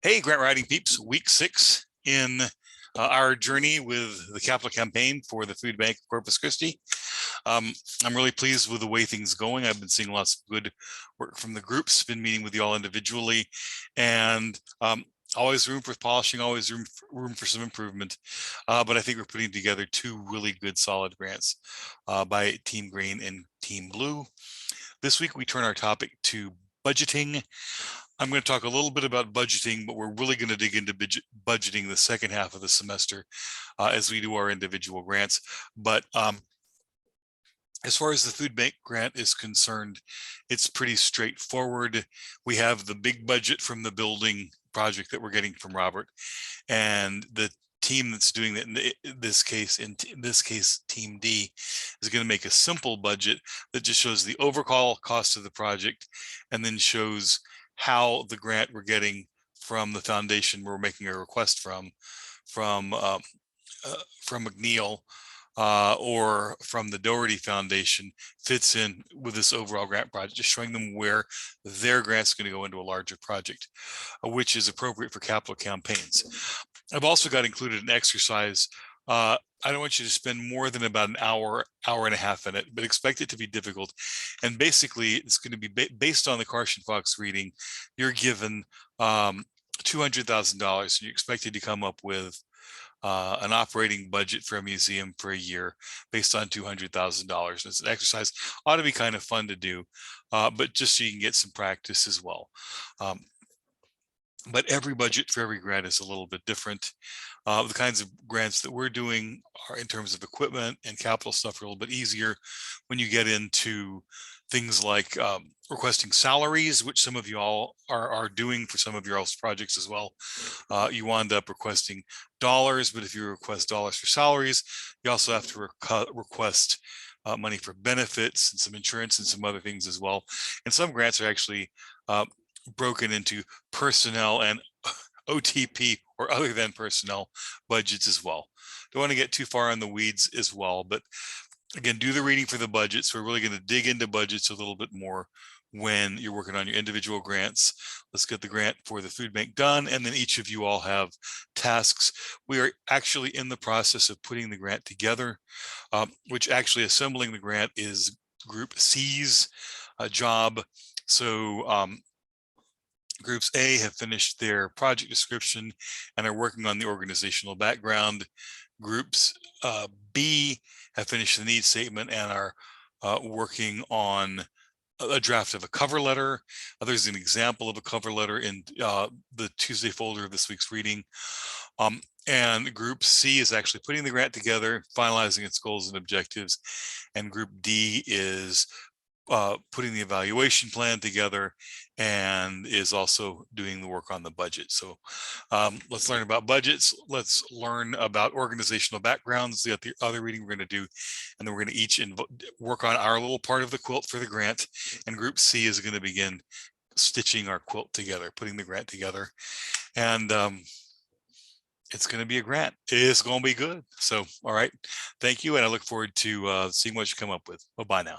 Hey, grant writing peeps, week 6 in our journey with the capital campaign for the Food Bank of Corpus Christi. I'm really pleased with the way things going. I've been seeing lots of good work from the groups, been meeting with you all individually, and always room for polishing, always room for some improvement. But I think we're putting together two really good solid grants by Team Green and Team Blue. This week we turn our topic to budgeting. I'm going to talk a little bit about budgeting, but we're really going to dig into budgeting the second half of the semester as we do our individual grants. But as far as the food bank grant is concerned, it's pretty straightforward. We have the big budget from the building project that we're getting from Robert, and the team that's doing that in this case, Team D, is going to make a simple budget that just shows the overall cost of the project and then shows how the grant we're getting from the foundation we're making a request from McNeil or from the Doherty Foundation fits in with this overall grant project, just showing them where their grant's going to go into a larger project, which is appropriate for capital campaigns. I've also got included an exercise. I don't want you to spend more than about an hour and a half in it, but expect it to be difficult. And basically, it's going to be based on the Carson Fox reading. You're given $200,000, and you're expected to come up with an operating budget for a museum for a year based on $200,000. It's an exercise, ought to be kind of fun to do, but just so you can get some practice as well. But every budget for every grant is a little bit different. The kinds of grants that we're doing are, in terms of equipment and capital stuff, are a little bit easier. When you get into things like requesting salaries, which some of you all are doing for some of your else projects as well, you wind up requesting dollars. But if you request dollars for salaries, you also have to request money for benefits and some insurance and some other things as well. And some grants are actually broken into personnel and OTP or other than personnel budgets as well. Don't want to get too far on the weeds as well, but again, do the reading for the budgets. We're really going to dig into budgets a little bit more when you're working on your individual grants. Let's get the grant for the food bank done, and then each of you all have tasks. We are actually in the process of putting the grant together, which actually assembling the grant is Group C's job. So Groups A have finished their project description and are working on the organizational background. Groups B have finished the needs statement and are working on a draft of a cover letter. There's an example of a cover letter in the Tuesday folder of this week's reading. And Group C is actually putting the grant together, finalizing its goals and objectives. And Group D is putting the evaluation plan together and is also doing the work on the budget. So let's learn about budgets. Let's learn about organizational backgrounds. The other reading we're going to do, and then we're going to each work on our little part of the quilt for the grant. And Group C is going to begin stitching our quilt together, putting the grant together. And it's going to be a grant. It's going to be good. So, all right. Thank you. And I look forward to seeing what you come up with. Bye-bye now.